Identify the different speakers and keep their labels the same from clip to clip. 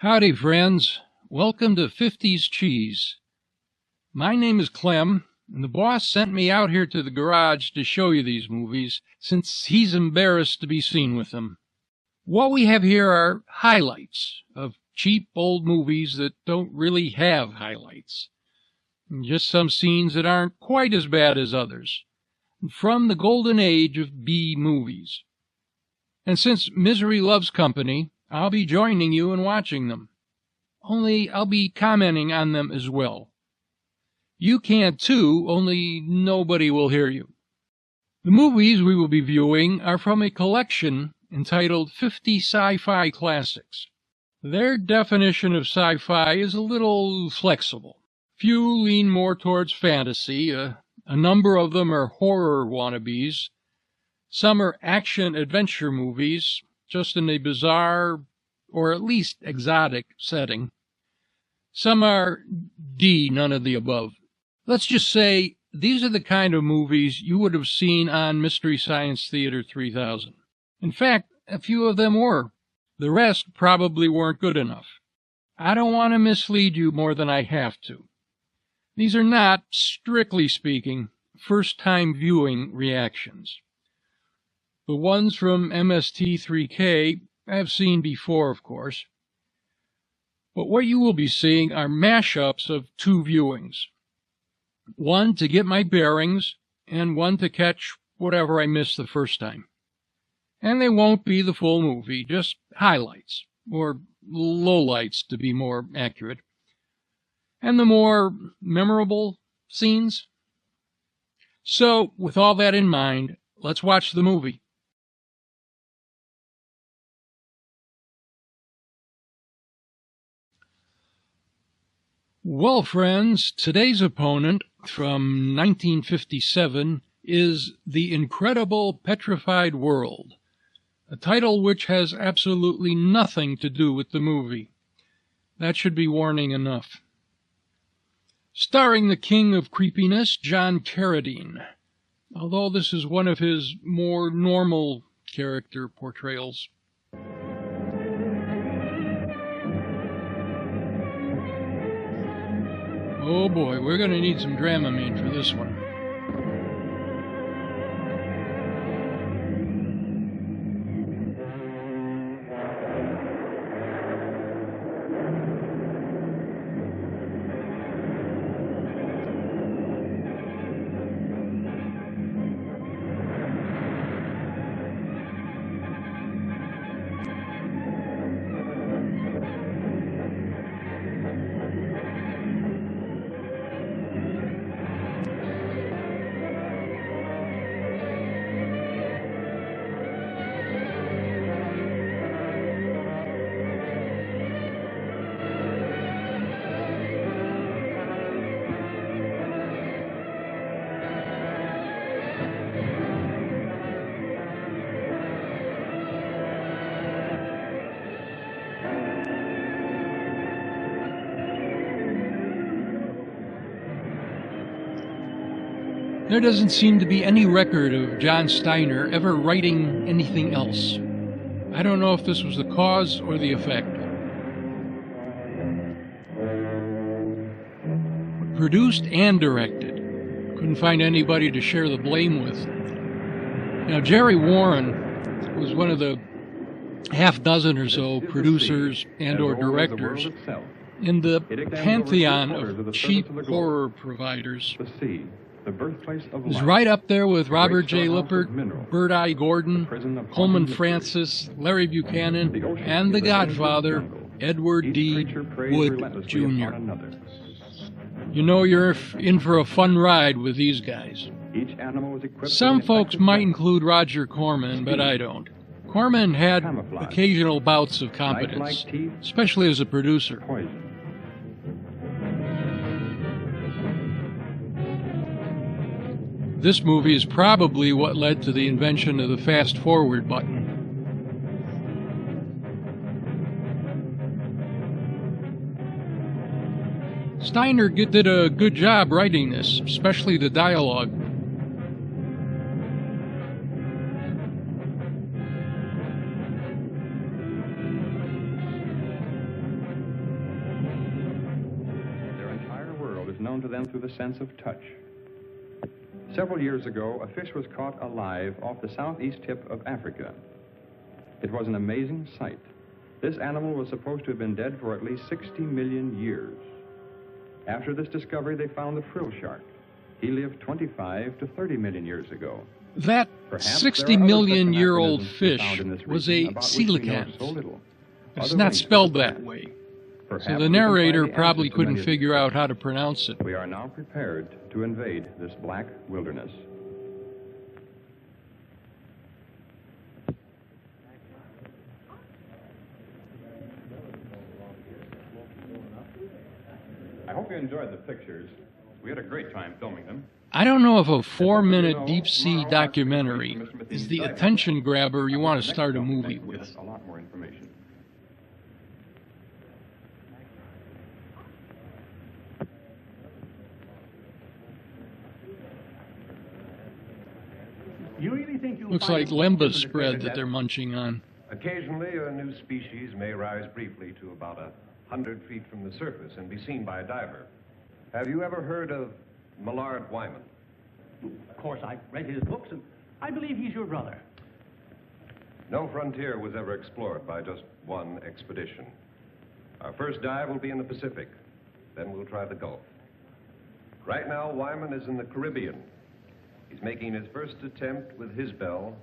Speaker 1: Howdy, friends. Welcome to 50's Cheese. My name is Clem, and the boss sent me out here to the garage to show you these movies, since he's embarrassed to be seen with them. What we have here are highlights of cheap old movies that don't really have highlights. And just some scenes that aren't quite as bad as others. From the golden age of B movies. And since misery loves company, I'll be joining you in watching them. Only I'll be commenting on them as well. You can too, only nobody will hear you. The movies we will be viewing are from a collection entitled 50 Sci-Fi Classics. Their definition of sci-fi is a little flexible. Few lean more towards fantasy, a number of them are horror wannabes, some are action-adventure movies, just in a bizarre, or at least exotic, setting. Some are none of the above. Let's just say these are the kind of movies you would have seen on Mystery Science Theater 3000. In fact, a few of them were. The rest probably weren't good enough. I don't want to mislead you more than I have to. These are not, strictly speaking, first-time viewing reactions. The ones from MST3K I've seen before, of course. But what you will be seeing are mashups of two viewings. One to get my bearings, and one to catch whatever I missed the first time. And they won't be the full movie, just highlights, or lowlights to be more accurate. And the more memorable scenes. So, with all that in mind, let's watch the movie. Well, friends, today's opponent from 1957 is The Incredible Petrified World, a title which has absolutely nothing to do with the movie. That should be warning enough. Starring the king of creepiness, John Carradine, although this is one of his more normal character portrayals. Oh boy, we're going to need some Dramamine for this one. There doesn't seem to be any record of John Steiner ever writing anything else. I don't know if this was the cause or the effect. Produced and directed. Couldn't find anybody to share the blame with. Now, Jerry Warren was one of the half dozen or so producers and or directors in the pantheon of cheap horror providers. He's right up there with Robert J. Lippert, Bird Eye Gordon, Coleman Francis, Larry Buchanan, and the Godfather, Edward D. Wood, Jr. You know you're in for a fun ride with these guys. Some folks might include Roger Corman, but I don't. Corman had occasional bouts of competence, especially as a producer. This movie is probably what led to the invention of the fast-forward button. Steiner did a good job writing this, especially the dialogue.
Speaker 2: known to them through the sense of touch. Several years ago, a fish was caught alive off the southeast tip of Africa. It was an amazing sight. This animal was supposed to have been dead for at least 60 million years. After this discovery, they found the frill shark. He lived 25 to 30 million years ago.
Speaker 1: That 60-million-year-old fish was a coelacanth. It's not spelled that way. So the narrator probably couldn't figure out how to pronounce it.
Speaker 2: We are now prepared to invade this black wilderness. I hope you enjoyed the pictures. We had a great time filming them.
Speaker 1: I don't know if a 4-minute deep-sea documentary is the attention grabber you want to start a movie with.
Speaker 2: A lot more information.
Speaker 3: You really think you'll
Speaker 1: Looks
Speaker 3: find
Speaker 1: like lemba spread that they're munching on.
Speaker 4: Occasionally, a new species may rise briefly to about 100 feet from the surface and be seen by a diver. Have you ever heard of Millard Wyman?
Speaker 3: Of course, I've read his books, and I believe he's your brother.
Speaker 4: No frontier was ever explored by just one expedition. Our first dive will be in the Pacific. Then we'll try the Gulf. Right now, Wyman is in the Caribbean. He's making his first attempt with his bell.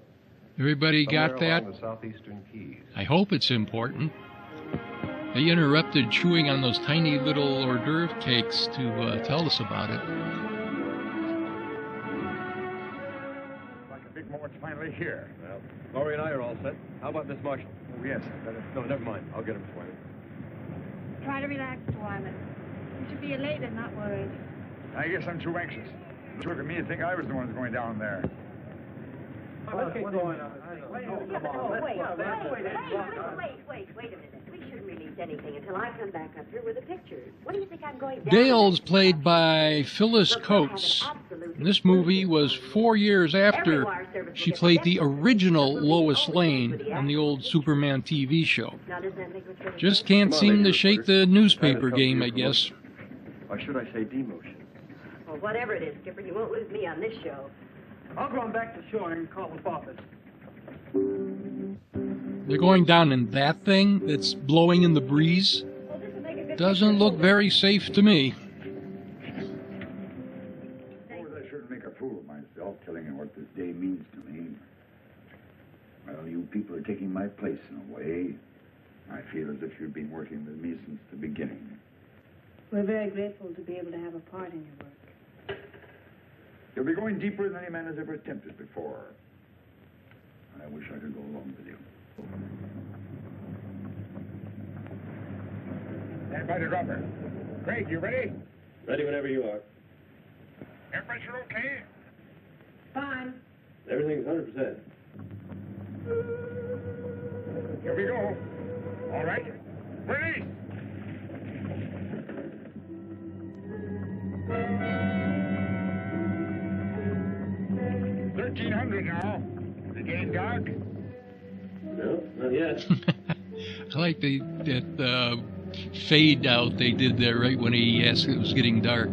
Speaker 1: Everybody got that?
Speaker 4: The southeastern Keys.
Speaker 1: I hope it's important. They interrupted chewing on those tiny little hors d'oeuvre cakes to tell us about it.
Speaker 5: Like a big moment's finally here.
Speaker 4: Well, Laurie and I are all set. How about Miss Marshall?
Speaker 5: Oh, yes.
Speaker 4: No, never mind. I'll get him, Miss Wyman.
Speaker 6: Try to relax, Mr. Wyman. You should be elated, not worried.
Speaker 5: I guess I'm too anxious. Look at me and think I was the one who's going down there.
Speaker 6: Wait a minute. We shouldn't release anything until I come back up here with the pictures. What do you think I'm going down?
Speaker 1: Dale's played by Phyllis Coates. And this movie was 4 years after she played the original Lois Lane on the old Superman TV show. Just can't seem to shake the newspaper game, I guess.
Speaker 5: Or should I say demotion?
Speaker 6: Well, whatever it is, Skipper, you won't lose me on this show.
Speaker 3: I'll go on back to shore and call the office.
Speaker 1: They're going down in that thing that's blowing in the breeze. Doesn't look very safe to me.
Speaker 5: I shouldn't make a fool of myself telling you what this day means to me. Well, you people are taking my place in a way. I feel as if you've been working with me since the beginning.
Speaker 6: We're very grateful to be able to have a part in your work.
Speaker 5: You'll be going deeper than any man has ever attempted before. I wish I could go along with you. Stand by the dropper. Craig, you ready?
Speaker 4: Ready whenever you are.
Speaker 5: Air pressure okay?
Speaker 6: Fine.
Speaker 4: Everything's 100%.
Speaker 5: Here we go. All right. Ready? $1,300 now. Is it getting dark?
Speaker 4: No, not yet.
Speaker 1: I like that fade out they did there right when he asked if it was getting dark.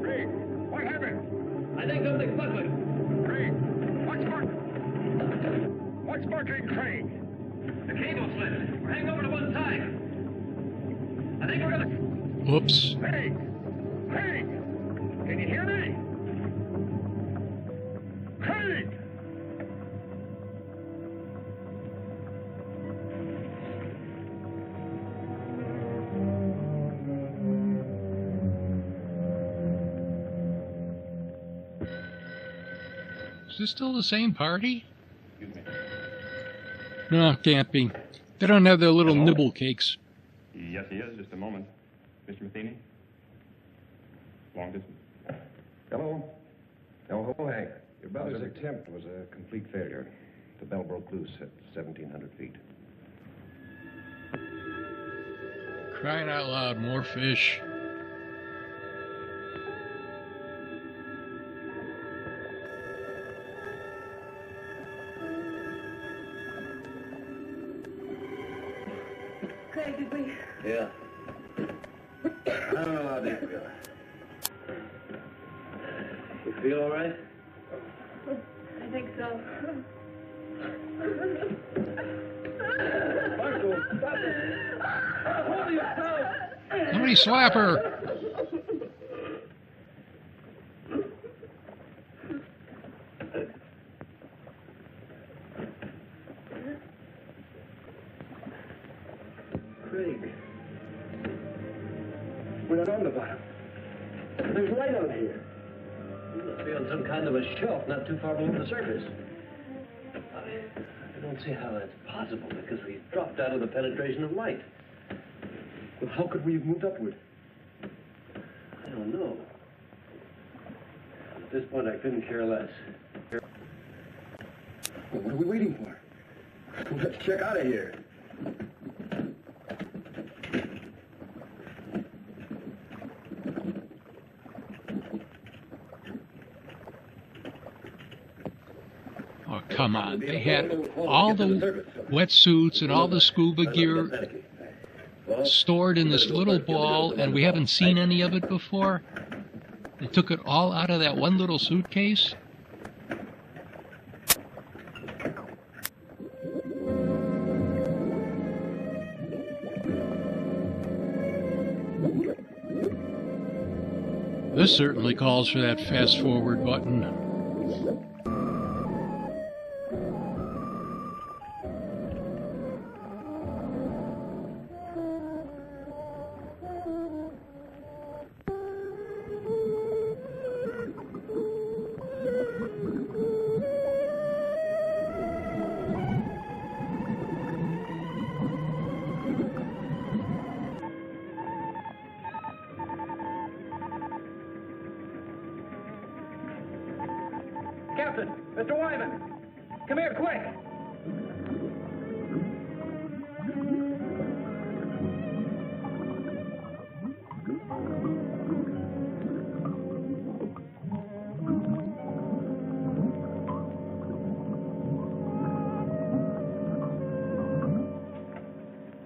Speaker 5: Craig, what happened?
Speaker 4: I think something's buckling.
Speaker 5: Craig, what's buckling, Craig?
Speaker 4: The cable slipped. We're hanging over to one side. I think we're gonna...
Speaker 1: Whoops.
Speaker 5: Craig! Craig! Can you hear me? Craig!
Speaker 1: Is this still the same party?
Speaker 4: Excuse me.
Speaker 1: No, can't be. They don't have their little nibble cakes.
Speaker 2: Yes, he is. Just a moment. Mr. Matheny? Long distance.
Speaker 4: Hello. Oh, hello, Hank. Your brother's attempt was a complete failure. The bell broke loose at 1,700 feet.
Speaker 1: Crying out loud, more fish.
Speaker 7: Yeah. I don't know how deep we are. You feel all right?
Speaker 6: I think so.
Speaker 7: Marco, stop it! Hold yourself!
Speaker 1: Somebody slap her.
Speaker 7: Craig. We're not on the bottom. There's light on here. We must be on some kind of a shelf not too far below the surface. I don't see how that's possible because we've dropped out of the penetration of light. Well, how could we have moved upward? I don't know. At this point, I couldn't care less. Well, what are we waiting for? Let's check out of here.
Speaker 1: Oh, come on. They had all the wetsuits and all the scuba gear stored in this little ball, and we haven't seen any of it before. They took it all out of that one little suitcase. This certainly calls for that fast forward button.
Speaker 3: Captain, Mr. Wyman, come here quick.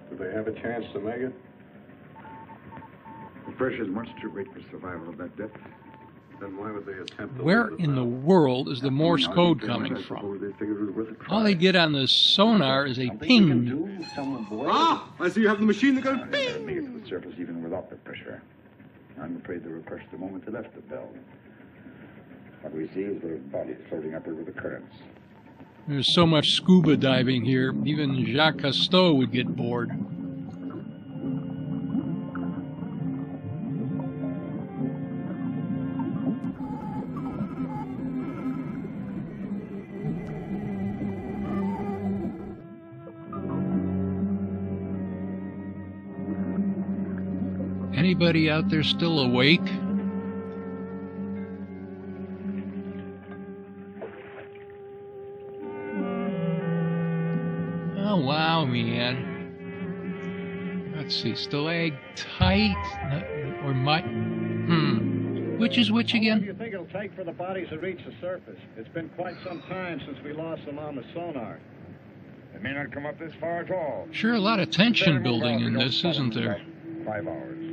Speaker 4: Do they have a chance to make it?
Speaker 5: The pressure's much too great for survival of that depth.
Speaker 4: Then why would they attempt to
Speaker 1: Where
Speaker 4: leave
Speaker 1: in the
Speaker 4: now?
Speaker 1: world is the Morse code coming from? All they get on the sonar is a ping.
Speaker 5: Ah! I see you have the machine that goes ping! Make it to the surface even without the pressure. I'm afraid they were crushed the moment they left the bell. What we see is their bodies floating upward with the currents.
Speaker 1: There's so much scuba diving here, even Jacques Cousteau would get bored. Anybody out there still awake? Oh, wow, man. Let's see, stalactite, or which is which
Speaker 8: How long do
Speaker 1: again?
Speaker 8: you think it'll take for the bodies to reach the surface? It's been quite some time since we lost them on the sonar.
Speaker 5: They may not come up this far at all.
Speaker 1: Sure, a lot of tension building in this, isn't there?
Speaker 5: 5 hours.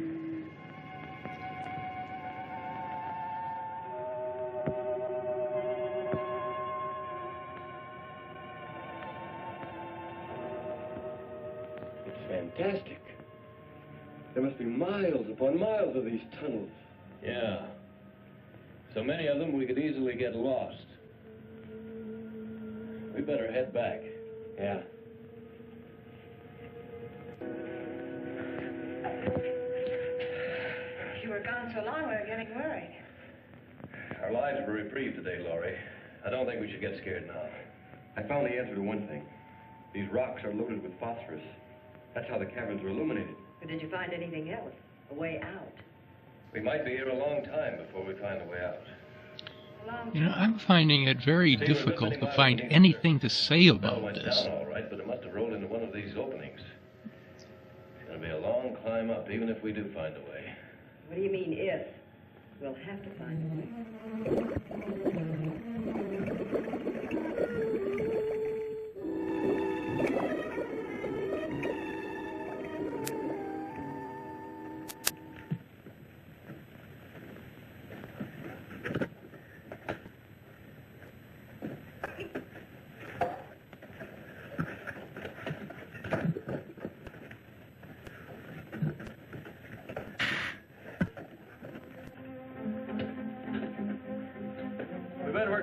Speaker 7: Fantastic. There must be miles upon miles of these tunnels.
Speaker 9: Yeah. So many of them we could easily get lost. We better head back.
Speaker 7: Yeah.
Speaker 6: You were gone so long, we were getting worried.
Speaker 9: Our lives were reprieved today, Laurie. I don't think we should get scared now.
Speaker 2: I found the answer to one thing. These rocks are loaded with phosphorus. That's how the caverns are illuminated.
Speaker 10: But did you find anything else? A way out?
Speaker 9: We might be here a long time before we find a way out.
Speaker 1: You know, I'm finding it very difficult to find anything to say
Speaker 9: Bell
Speaker 1: about
Speaker 9: went
Speaker 1: this.
Speaker 9: down all right, but it must have rolled into one of these openings. It's going to be a long climb up, even if we do find a way.
Speaker 10: What do you mean, if? We'll have to find a way.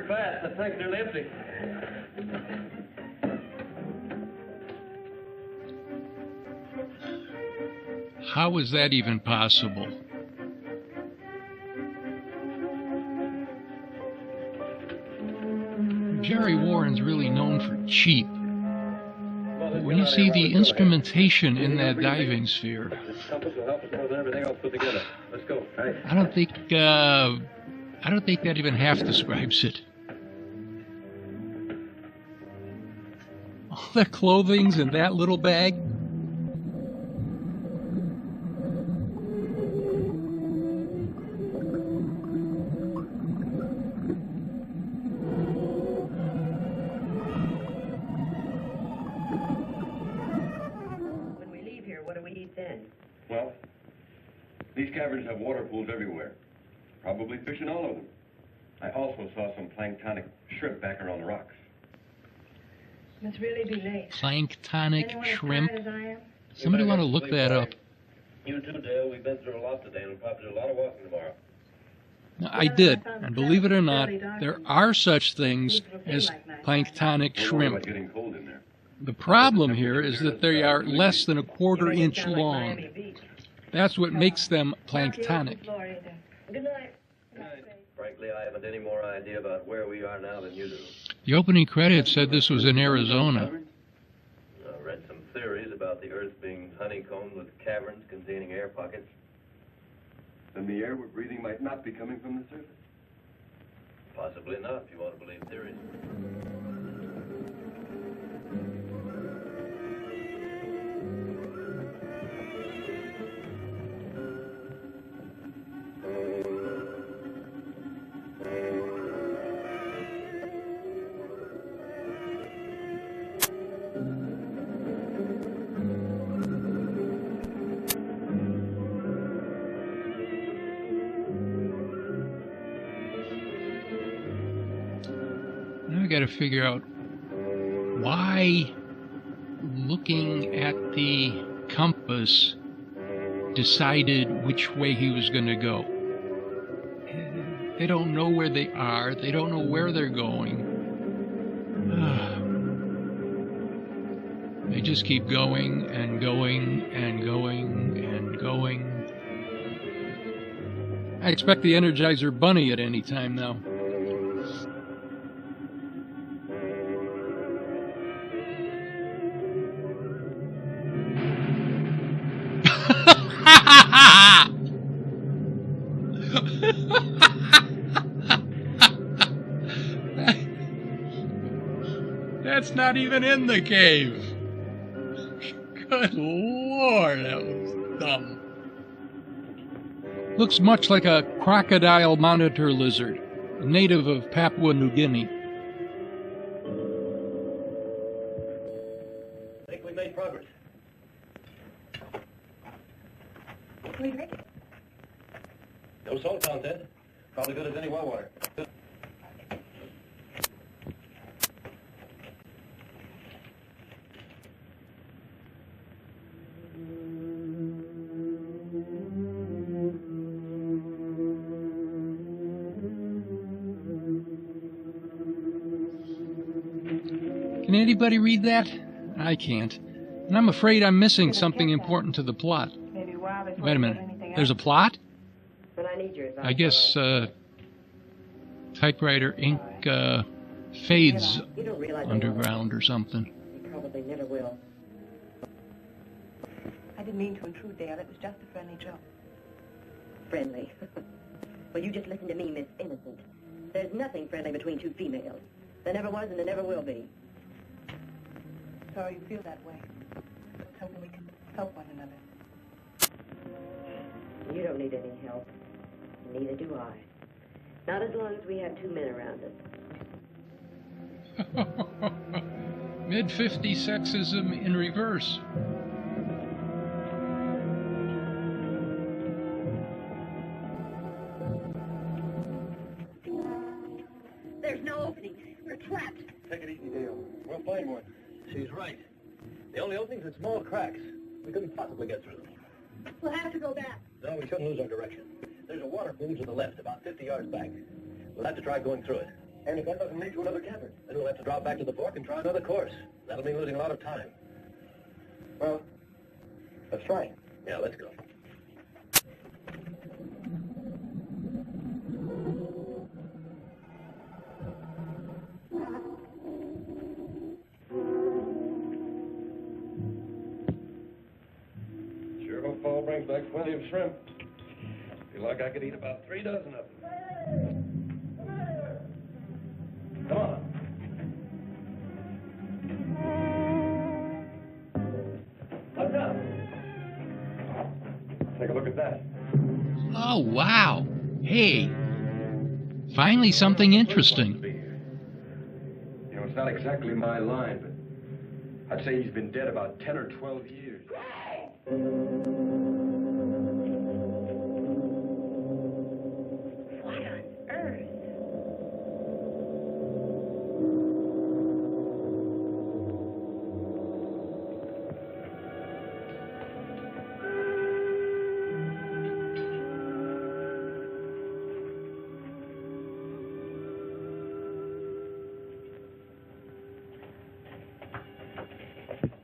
Speaker 7: work fast. The tank's nearly empty.
Speaker 1: How is that even possible? Jerry Warren's really known for cheap. But when you see the instrumentation in that diving sphere,
Speaker 7: This compass will help us more than everything else put together. Let's go. Right.
Speaker 1: I don't think that even half describes it. All their clothing's in that little bag.
Speaker 10: When we leave here, what do we eat then?
Speaker 9: Well, these caverns have water pools everywhere. Probably fish in all of them. I also saw some planktonic shrimp back around the rocks.
Speaker 6: Must really be late.
Speaker 1: Planktonic
Speaker 6: Anyone as
Speaker 1: shrimp.
Speaker 6: tired as I am?
Speaker 1: Somebody want to look that up.
Speaker 7: You too, Dale. We've been through a lot today, and we'll probably do a lot of walking tomorrow.
Speaker 1: Now, I did, and believe it or not, there are such things as planktonic shrimp.
Speaker 9: Getting cold in there.
Speaker 1: The problem here is that they are less than a quarter inch long. That's what makes them planktonic.
Speaker 10: Good night.
Speaker 7: Frankly, I haven't any more idea about where we are now than you do.
Speaker 1: The opening credits said this was in Arizona.
Speaker 7: I read some theories about the Earth being honeycombed with caverns containing air pockets.
Speaker 9: Then the air we're breathing might not be coming from the surface.
Speaker 7: Possibly not, if you want to believe theories.
Speaker 1: Now I got to figure out why looking at the compass decided which way he was going to go. They don't know where they are. They don't know where they're going. They just keep going and going and going and going. I expect the Energizer Bunny at any time now. That's not even in the cave. Good Lord, that was dumb. Looks much like a crocodile monitor lizard, a native of Papua New Guinea.
Speaker 7: I think we made progress.
Speaker 6: Can we drink it?
Speaker 7: No salt content. Probably good as any well water.
Speaker 1: Can anybody read that? I can't. And I'm afraid I'm missing something important to the plot.
Speaker 6: Maybe while there's
Speaker 1: Wait a minute. There's a plot?
Speaker 10: When I need yours,
Speaker 1: I guess typewriter ink fades
Speaker 10: You don't realize
Speaker 1: underground or something.
Speaker 10: You probably never will.
Speaker 6: I didn't mean to intrude, Dale. It was just a friendly joke.
Speaker 10: Friendly. Well, you just listen to me, Miss Innocent. There's nothing friendly between two females. There never was and there never will be.
Speaker 6: Sorry you feel that way. I was hoping we could help one another.
Speaker 10: You don't need any help. Neither do I. Not as long as we have two men around us.
Speaker 1: Mid-50s sexism in reverse.
Speaker 10: There's no opening. We're trapped.
Speaker 7: Take it easy, Dale. We'll find one. She's right. The only openings are small cracks. We couldn't possibly get through them.
Speaker 6: We'll have to go back.
Speaker 7: No, we shouldn't lose our direction. There's a water pool to the left, about 50 yards back. We'll have to try going through it. And if that doesn't lead to another cavern, then we'll have to drop back to the fork and try another course. That'll mean losing a lot of time. Well, let's try it. Yeah, let's go.
Speaker 9: Sure hope Paul brings back plenty of shrimp. Feel like I could eat about 3 dozen of them. Come on. What's up? Take a look at that.
Speaker 1: Oh, wow. Hey, finally something interesting.
Speaker 9: You know, it's not exactly my line, but I'd say he's been dead about 10 or 12 years.
Speaker 10: What on earth?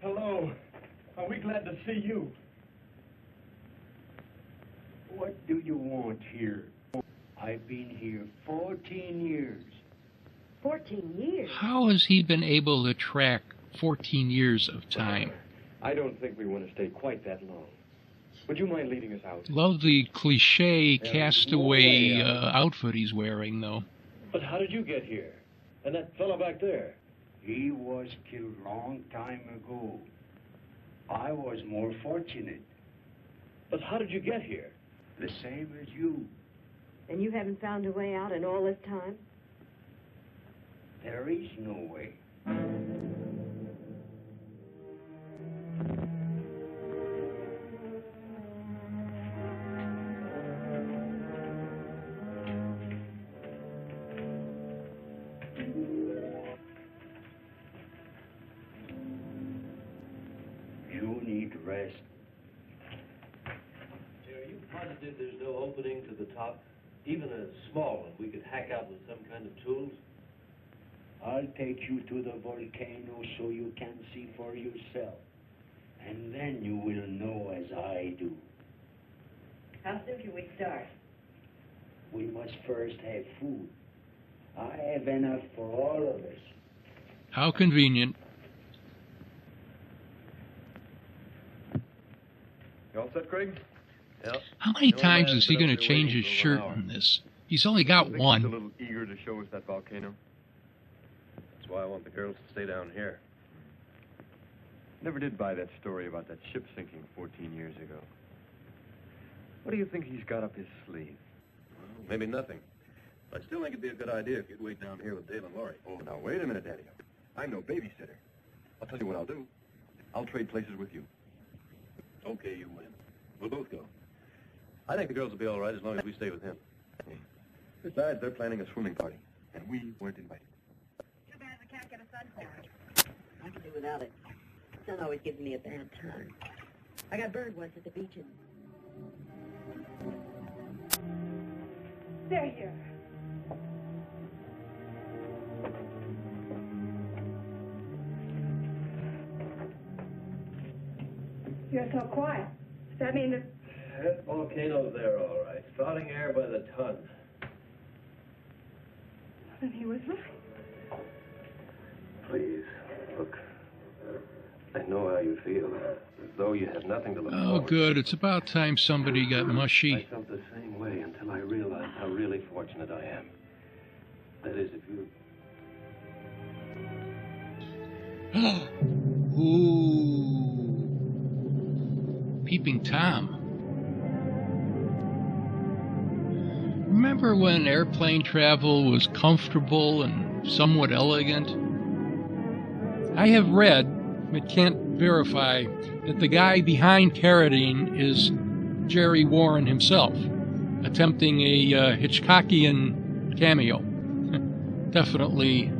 Speaker 8: Hello. Are we glad to see you? What do you want here? I've been here 14 years.
Speaker 10: 14 years?
Speaker 1: How has he been able to track 14 years of time?
Speaker 9: I don't think we want to stay quite that long. Would you mind leading us out?
Speaker 1: Love the cliche castaway outfit he's wearing, though.
Speaker 7: But how did you get here? And that fellow back there?
Speaker 8: He was killed long time ago. I was more fortunate.
Speaker 7: But how did you get here?
Speaker 8: The same as you.
Speaker 10: And you haven't found a way out in all this time?
Speaker 8: There is no way. You need rest.
Speaker 7: Are you positive there's no opening to the top? Even a small one we could hack out with some kind of tools?
Speaker 8: I'll take you to the volcano so you can see for yourself. And then you will know as I do.
Speaker 10: How soon can we start?
Speaker 8: We must first have food. I have enough for all of us.
Speaker 1: How convenient.
Speaker 9: You all set, Craig?
Speaker 7: Yep.
Speaker 1: How many
Speaker 9: No
Speaker 1: times
Speaker 9: man's
Speaker 1: is he
Speaker 9: been
Speaker 1: going
Speaker 9: up
Speaker 1: to
Speaker 9: there
Speaker 1: change
Speaker 9: waiting
Speaker 1: his
Speaker 9: for over
Speaker 1: shirt
Speaker 9: an hour.
Speaker 1: in this? He's only got
Speaker 9: I think
Speaker 1: one.
Speaker 9: He's a little eager to show us that volcano. That's why I want the girls to stay down here. Never did buy that story about that ship sinking 14 years ago. What do you think he's got up his sleeve?
Speaker 4: Well, maybe nothing. I still think it'd be a good idea if you'd wait down here with Dave and Laurie.
Speaker 9: Oh, now, wait a minute, Daddy. I'm no babysitter. I'll tell you what I'll do. I'll trade places with you.
Speaker 4: Okay, you win. We'll both go. I think the girls will be all right as long as we stay with him.
Speaker 9: Besides, they're planning a swimming party, and we weren't invited.
Speaker 10: Too bad we can't get a sun horn. I can do without it. Sun always gives me a bad time. I got burned once at the beach and... They're here.
Speaker 6: You're so quiet. Does that mean that...
Speaker 7: That volcano's there, all right. Spouting air by the ton.
Speaker 6: Then he was right.
Speaker 4: Please, look. I know how you feel. As though you had nothing to look
Speaker 1: Oh,
Speaker 4: forward to.
Speaker 1: good. It's about time somebody got
Speaker 4: I
Speaker 1: mushy.
Speaker 4: felt the same way until I realized how really fortunate I am. That is, if you...
Speaker 1: Ooh. Peeping Tom. Remember when airplane travel was comfortable and somewhat elegant? I have read, but can't verify, that the guy behind Carradine is Jerry Warren himself, attempting a Hitchcockian cameo. Definitely,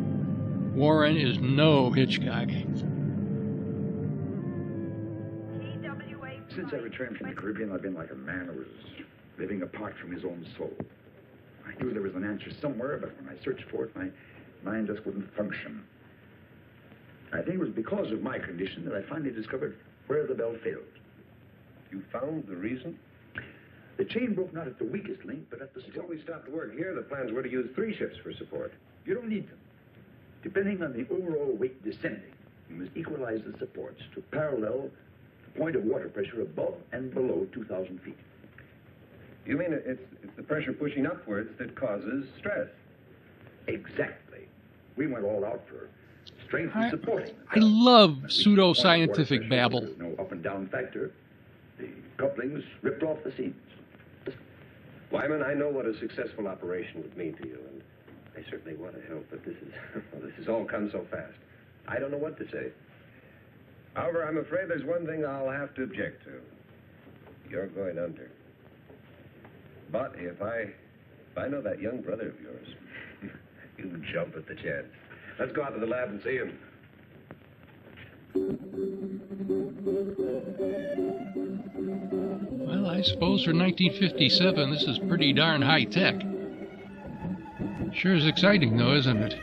Speaker 1: Warren is no Hitchcock.
Speaker 5: Since I returned from the Caribbean, I've been like a man who was living apart from his own soul. I knew there was an answer somewhere, but when I searched for it, my mind just wouldn't function. I think it was because of my condition that I finally discovered where the bell failed.
Speaker 4: You found the reason?
Speaker 5: The chain broke not at the weakest link, but at the
Speaker 4: Until
Speaker 5: strongest.
Speaker 4: we stopped work here, the plans were to use 3 ships for support.
Speaker 5: You don't need them. Depending on the overall weight descending, you must equalize the supports to parallel the point of water pressure above and below 2,000 feet.
Speaker 4: You mean it's the pressure pushing upwards that causes stress?
Speaker 5: Exactly. We went all out for strength and supporting.
Speaker 1: I love
Speaker 5: When we reached the point of
Speaker 1: pseudo-scientific
Speaker 5: water pressure,
Speaker 1: babble.
Speaker 5: there was no up and down factor. The couplings ripped off the seams.
Speaker 4: Wyman, I know what a successful operation would mean to you, and I certainly want to help, but this has all come so fast. I don't know what to say. However, I'm afraid there's one thing I'll have to object to. You're going under. But if I know that young brother of yours, you jump at the chance. Let's go out to the lab and see him.
Speaker 1: Well, I suppose for 1957, this is pretty darn high tech. Sure is exciting, though, isn't it?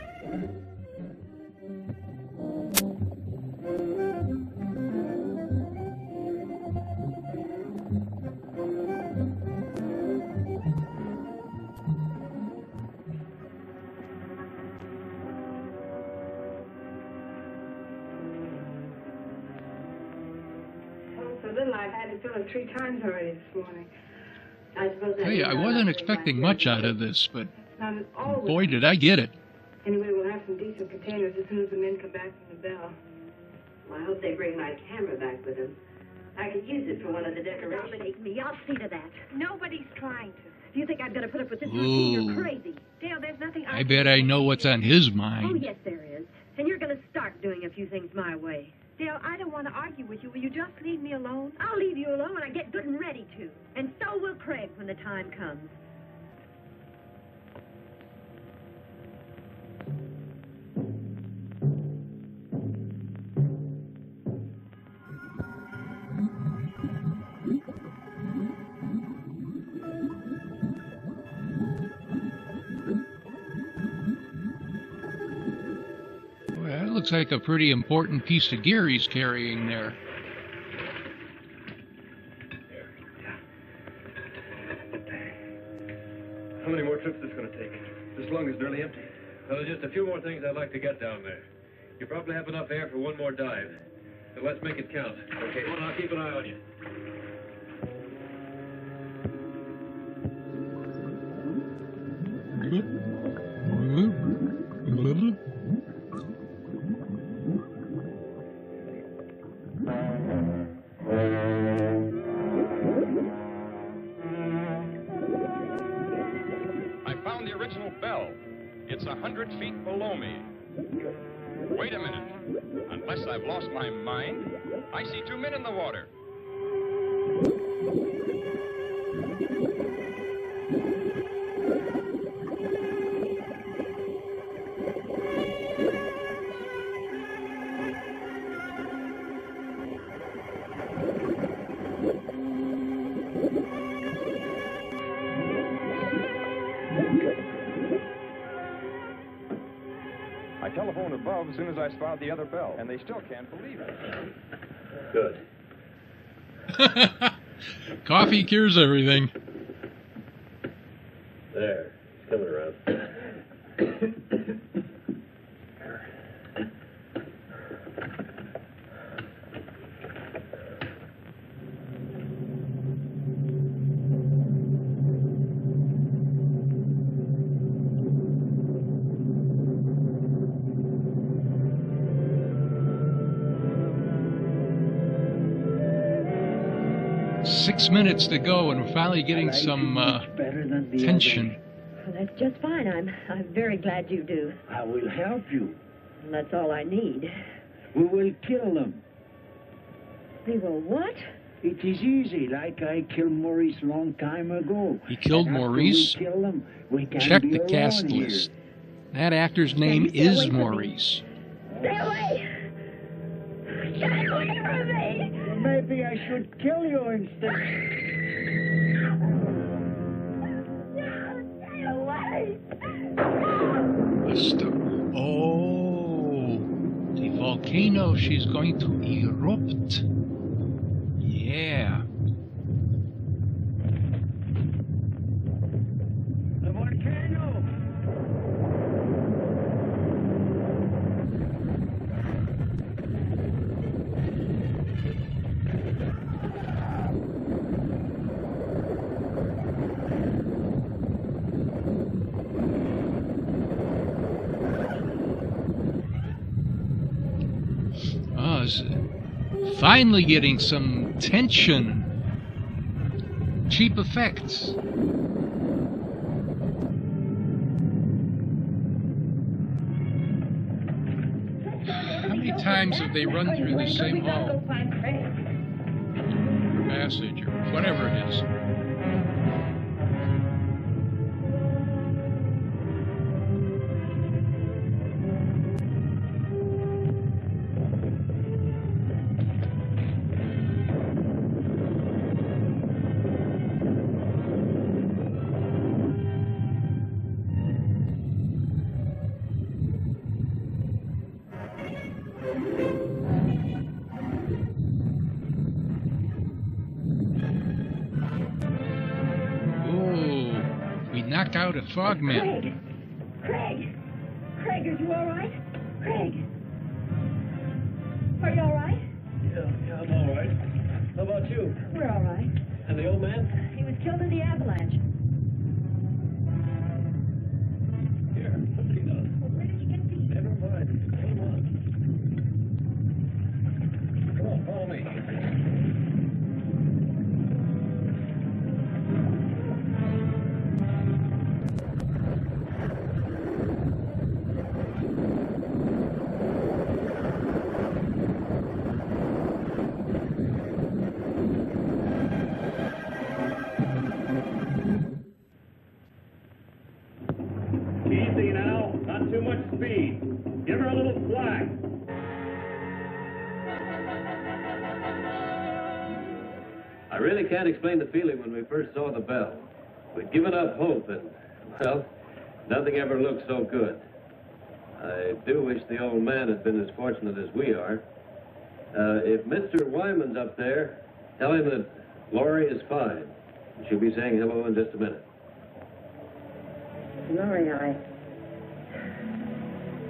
Speaker 6: So little I've had to fill it 3 times already this morning. I suppose
Speaker 1: Hey, I wasn't expecting much out of this, but
Speaker 6: Not all the
Speaker 1: boy, did I get it.
Speaker 6: Anyway, we'll have some decent containers as soon as the men come back from the bell.
Speaker 10: Well, I hope they bring my camera back with them. I could use it for one of the decorations.
Speaker 11: Dominate me. I'll see to that.
Speaker 6: Nobody's trying to.
Speaker 11: Do you think I'm going to put up with this routine?
Speaker 1: Ooh.
Speaker 11: You're crazy.
Speaker 6: Dale, there's nothing
Speaker 1: I bet I know what's on his
Speaker 11: Oh,
Speaker 1: mind.
Speaker 11: yes, there is. And you're going to start doing a few things my way.
Speaker 6: Dale, I don't want to argue with you. Will you just leave me alone?
Speaker 11: I'll leave you alone when I get good and ready to. And so will Craig when the time comes.
Speaker 1: Boy, that looks like a pretty important piece of gear he's carrying there.
Speaker 9: How many more trips is this going to take? This lung is nearly empty.
Speaker 7: Well, there's just a few more things I'd like to get down there. You probably have enough air for one more dive. So let's make it count. Okay, well, I'll keep an eye on you.
Speaker 12: I found the original bell. It's 100 feet below me. Wait a minute. Unless I've lost my mind, I see 2 men in the water.
Speaker 2: I telephoned above as soon as I spotted the other bell, and they still can't believe it.
Speaker 7: Good.
Speaker 1: Coffee cures everything.
Speaker 7: There. It's coming around.
Speaker 1: Six minutes to go, and we're finally getting some
Speaker 8: better than the
Speaker 1: tension.
Speaker 11: Well, that's just fine. I'm very glad you do.
Speaker 8: others. I will help you.
Speaker 11: And that's all I need.
Speaker 8: We will kill them.
Speaker 11: We will what?
Speaker 8: It is easy, like I killed Maurice long time ago.
Speaker 1: He killed
Speaker 8: And after
Speaker 1: Maurice?
Speaker 8: We kill them, we can
Speaker 1: Check
Speaker 8: be
Speaker 1: the
Speaker 8: alone
Speaker 1: cast
Speaker 8: here.
Speaker 1: list. That actor's
Speaker 11: Now,
Speaker 1: name
Speaker 11: you stay away
Speaker 1: is
Speaker 11: from me.
Speaker 1: Maurice.
Speaker 11: Stay away! Stay away from me!
Speaker 8: Maybe I should kill you instead.
Speaker 11: No, stay away!
Speaker 1: now she's going to erupt. Yeah.
Speaker 8: The volcano!
Speaker 1: Oh, it's finally getting some tension. Cheap effects. How many times have they run through the same hall? Passage or whatever it is. Knock out a frogman.
Speaker 11: Craig, are you all right? Craig, are you all right?
Speaker 7: Yeah, I'm all right. How about you?
Speaker 11: We're all right.
Speaker 7: And the old man?
Speaker 11: He was killed in the avalanche.
Speaker 7: Here, somebody knows.
Speaker 11: Well, where did you get these?
Speaker 7: Never mind. Come on. Come on, follow me.
Speaker 8: Easy now. Not too much speed. Give her a little slack.
Speaker 7: I really can't explain the feeling when we first saw the bell. We'd given up hope and, well, nothing ever looked so good. I do wish the old man had been as fortunate as we are. If Mr. Wyman's up there, tell him that Laurie is fine. She'll be saying hello in just a minute.
Speaker 10: Laurie,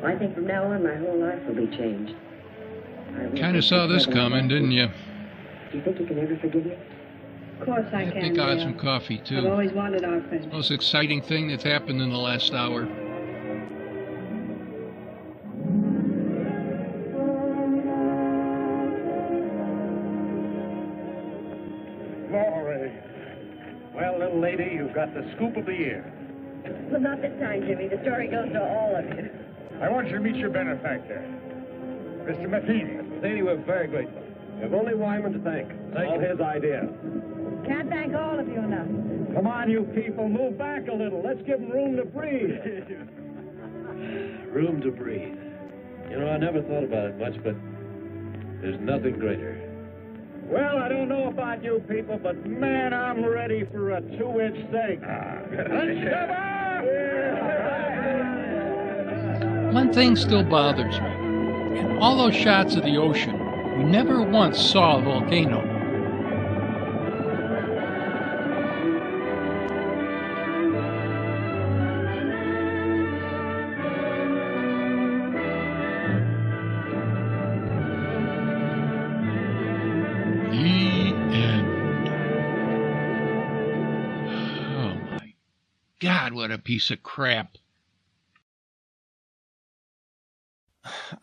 Speaker 10: I think from now on my whole life will be changed.
Speaker 1: Kind of saw this coming, didn't you?
Speaker 10: Do you think you can ever forgive me?
Speaker 6: Of course I can.
Speaker 1: I think I'll have some coffee, too.
Speaker 6: I've always wanted our friendship.
Speaker 1: Most exciting thing that's happened in the last hour.
Speaker 8: Laurie. Well, little lady, you've got the scoop of the year.
Speaker 10: Well, not this time, Jimmy. The story goes to all of you.
Speaker 5: I want you to meet your benefactor, Mr. Matheny.
Speaker 7: Matheny, we're very grateful. We have only Wyman to thank.
Speaker 8: All his idea.
Speaker 6: Can't thank all of you enough.
Speaker 8: Come on, you people, move back a little. Let's give them room to breathe.
Speaker 7: Room to breathe. You know, I never thought about it much, but there's nothing greater.
Speaker 8: Well, I don't know about you people, but man, I'm ready for a 2-inch steak.
Speaker 1: One thing still bothers me. In all those shots of the ocean, we never once saw a volcano. God, what a piece of crap.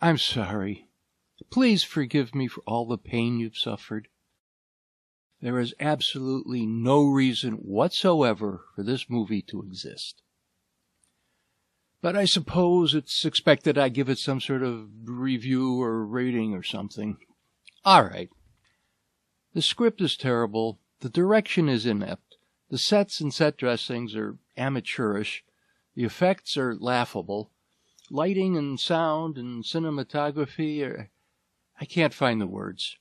Speaker 1: I'm sorry. Please forgive me for all the pain you've suffered. There is absolutely no reason whatsoever for this movie to exist. But I suppose it's expected I give it some sort of review or rating or something. All right. The script is terrible. The direction is inept. The sets and set dressings are amateurish. The effects are laughable. Lighting and sound and cinematography are... I can't find the words.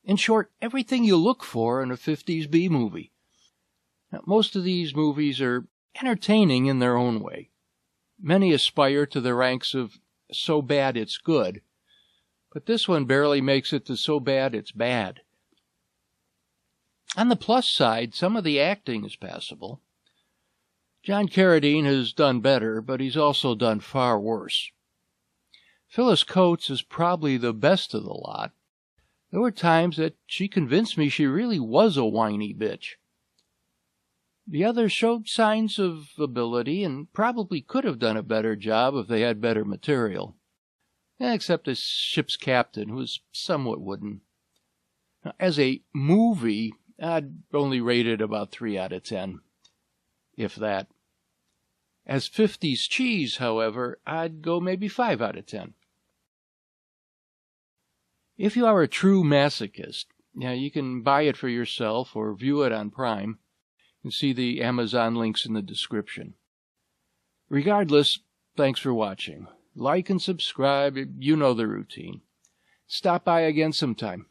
Speaker 1: In short, everything you look for in a 50s B movie. Now, most of these movies are entertaining in their own way. Many aspire to the ranks of so bad it's good. but this one barely makes it to so bad it's bad. On the plus side, some of the acting is passable. John Carradine has done better, but he's also done far worse. Phyllis Coates is probably the best of the lot. There were times that she convinced me she really was a whiny bitch. The others showed signs of ability and probably could have done a better job if they had better material. Except the ship's captain, who was somewhat wooden. Now, as a movie, I'd only rate it about 3 out of 10, if that. As 50's cheese, however, I'd go maybe 5 out of 10. If you are a true masochist, you can buy it for yourself or view it on Prime. You can see the Amazon links in the description. Regardless, thanks for watching. Like and subscribe, you know the routine. Stop by again sometime.